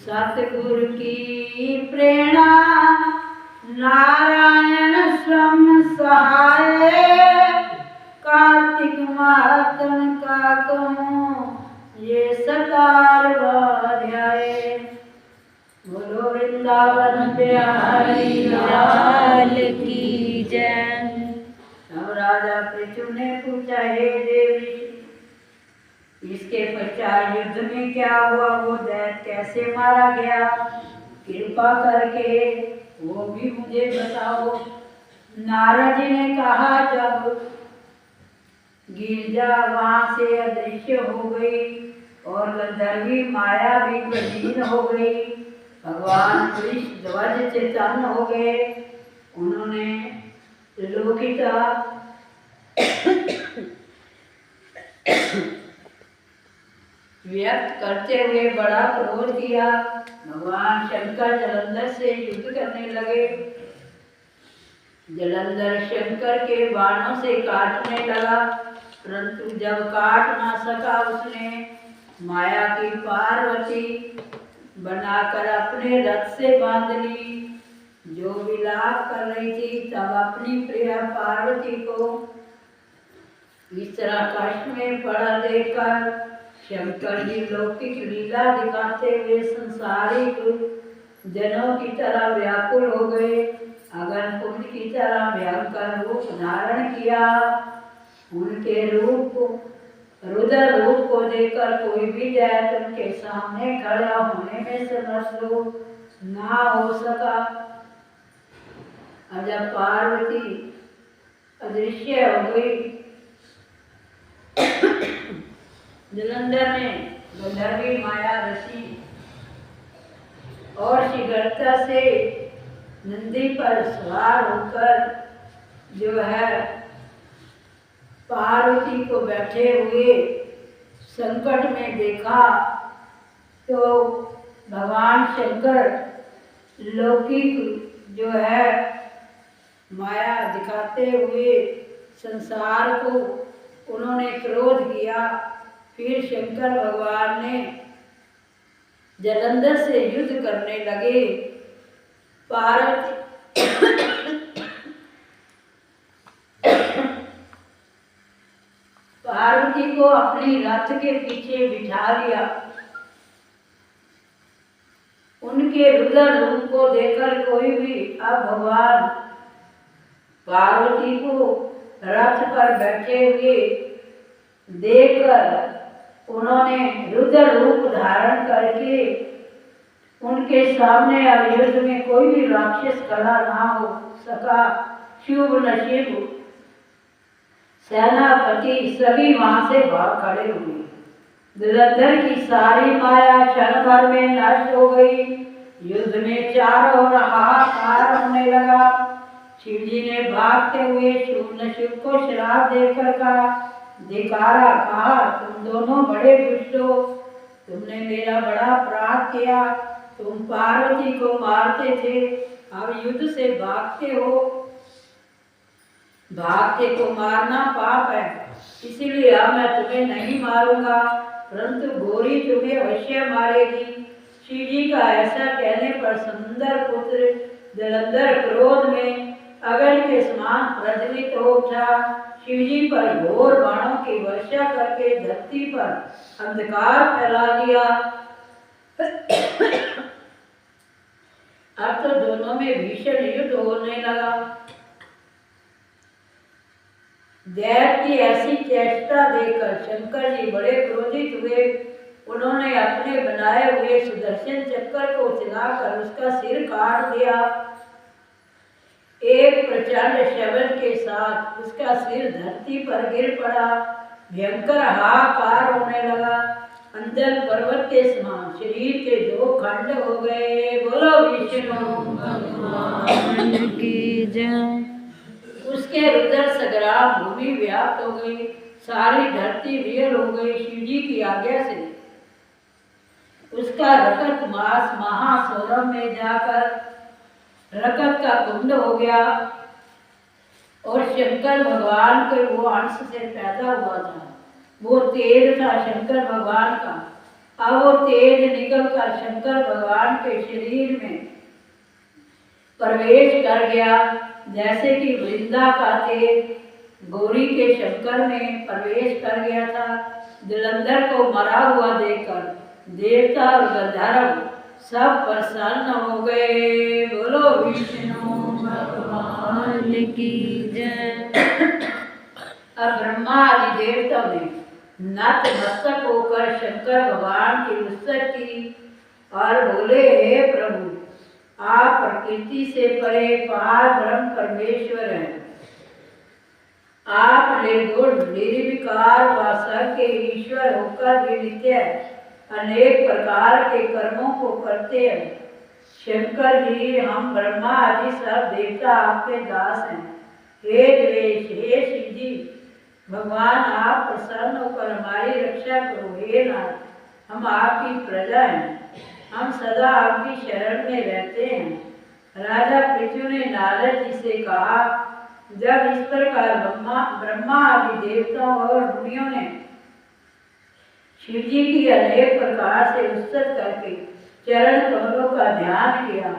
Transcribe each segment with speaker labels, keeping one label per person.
Speaker 1: सतगुरु की प्रेरणा नारायण स्वयं सहाय। कार्तिक मातन का कहूँ ये 17वां अध्याय। बोलो वृंदावन बिहारी लाल की जय। तब राजा पृथु ने पूछा, हे देव ऋषि, इसके पश्चात युद्ध में क्या हुआ? वो दैत्य कैसे मारा गया? कृपा करके वो भी मुझे बताओ। नारद जी ने कहा, जब गिरजा वहां से अदृश्य हो गई और गंधर्वी माया भी विलीन हो गई, भगवान कृष्ण ध्वज चेतन हो गए। उन्होंने लोकिता व्यक्त करते हुए बड़ा क्रोध किया। भगवान शंकर जलंधर से युद्ध करने लगे। जलंधर शंकर के बाणों से काटने लगा, परंतु जब काट ना सका, उसने माया की पार्वती बनाकर अपने रथ से बांध ली, जो विलाप कर रही थी। तब अपनी प्रिय पार्वती को इस तरह कष्ट में पड़ा देखकर शंकर जी लौकिक लीला दिखाते हुए संसारिक जनों की तरह व्याकुल हो गए। अगन कुंड की तरह भयंकर रूप धारण किया। उनके रुद्र रूप को देखकर कोई भी दैत्य उनके सामने खड़ा होने में समर्थ ना हो सका। और जब पार्वती अदृश्य हो गई, जलंधर ने गंधर्वी माया ऋषि और शीघ्रता से नंदी पर सवार होकर जो है पार्वती को बैठे हुए संकट में देखा, तो भगवान शंकर लौकिक जो है माया दिखाते हुए संसार को उन्होंने क्रोध किया। फिर शंकर भगवान ने जलंधर से युद्ध करने लगे। पार्वती को अपनी रथ के पीछे बिठा लिया। उनके रुद्र रूप को देखकर कोई भी अब भगवान पार्वती को रथ पर बैठे हुए देखकर उन्होंने रुद्र रूप धारण करके उनके सामने अब युद्ध में कोई भी राक्षस खड़ा ना हो सका। शुभ नसीब सेनापति सभी वहां से भाग खड़े हुए। जलंधर की सारी माया क्षण भर में नष्ट हो गई। युद्ध में चारों ओर हाहाकार होने लगा। शिव जी ने भागते हुए शुभ नसीब को श्राप देकर कहा, तुम दोनों बड़े दुष्ट हो, तुमने मेरा बड़ा अपराध किया। तुम पार्वती को मारते थे, अब युद्ध से भागते हो। भागते को मारना पाप है, इसीलिए अब मैं तुम्हें नहीं मारूंगा, परंतु गौरी तुम्हें अवश्य मारेगी। शिव जी का ऐसा कहने पर सुंदर पुत्र जलंधर क्रोध में अग्नि के समान प्रज्वलित हो उठा। शिव जी पर घोर बाणों की वर्षा करके धरती पर अंधकार फैला दिया। अब तो दोनों में भीषण युद्ध होने लगा। दैत्य की ऐसी चेष्टा देखकर शंकर जी बड़े क्रोधित हुए। उन्होंने अपने बनाए हुए सुदर्शन चक्र को चलाकर उसका सिर काट दिया। एक प्रचंड शब्द के साथ उसका सिर धरती पर गिर पड़ा। भयंकर हाहाकार होने लगा। अंजन पर्वत के समान शरीर के 2 खंड हो गए। बोलो विष्णु भगवान की जय। उसके रुद्र संग्राम भूमि व्याप्त हो गई। सारी धरती वियल हो गई। शिव जी की आज्ञा से उसका रकत मास महासौरभ में जाकर रकत का कुंड हो गया और शंकर भगवान के वो अंश से पैदा हुआ था। वो तेज था शंकर भगवान का। अब वो तेज निकलकर शंकर भगवान के शरीर में प्रवेश कर गया, जैसे कि वृंदा का तेज गौरी के शंकर में प्रवेश कर गया था। जलंधर को मरा हुआ देखकर देवता और गंधर्व सब प्रसन्न हो गए। बोलो विष्णु भगवान की जय। अब ब्रह्मा आदि देवता ने नतमस्तक होकर शंकर भगवान की उस्तत की और बोले, हे प्रभु, आप प्रकृति से परे पार ब्रह्म परमेश्वर हैं। आप निर्गुण निर्विकार व सब के ईश्वर होकर भी नित्य अनेक प्रकार के कर्मों को करते हैं। शंकर जी, हम ब्रह्मा आदि सब देवता आपके दास हैं। हे देवेश, हे शिव जी, भगवान आप प्रसन्न होकर हमारी रक्षा करो। हे नाथ, हम आपकी प्रजा हैं, हम सदा आपकी शरण में रहते हैं। राजा पृथु ने नारद जी से कहा, जब इस प्रकार ब्रह्मा आदि देवताओं और मुनियों ने शिव जी की अनेक प्रकार से उस्तत करके चरण कमलों का ध्यान किया,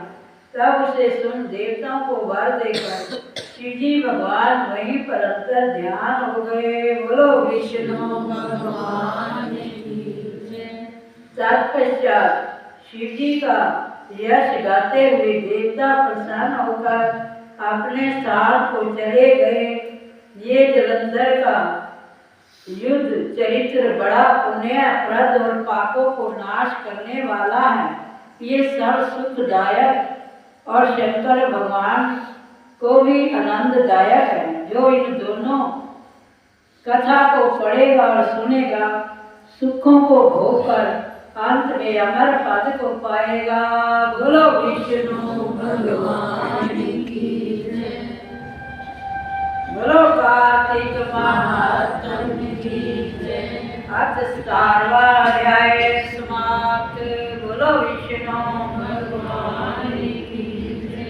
Speaker 1: तब उसे सुन देवताओं को वर देकर शिव जी भगवान वहीं पर अंतर ध्यान हो गए। बोलो विष्णु भगवान की जय। तत्पश्चात शिव जी का यश गाते हुए देवता प्रसन्न होकर अपने स्थान को चले गए। ये जलंधर का युद्ध चरित्र बड़ा पुण्यप्रद और पापों को नाश करने वाला है। ये सब सुखदायक और शंकर भगवान को भी आनंददायक है। जो इन दोनों कथा को पढ़ेगा और सुनेगा, सुखों को भोगकर अंत में अमर पद को पाएगा। बोलो विष्णु भगवान की जय। बोलो कार्तिक महात्म की जय। अर्थ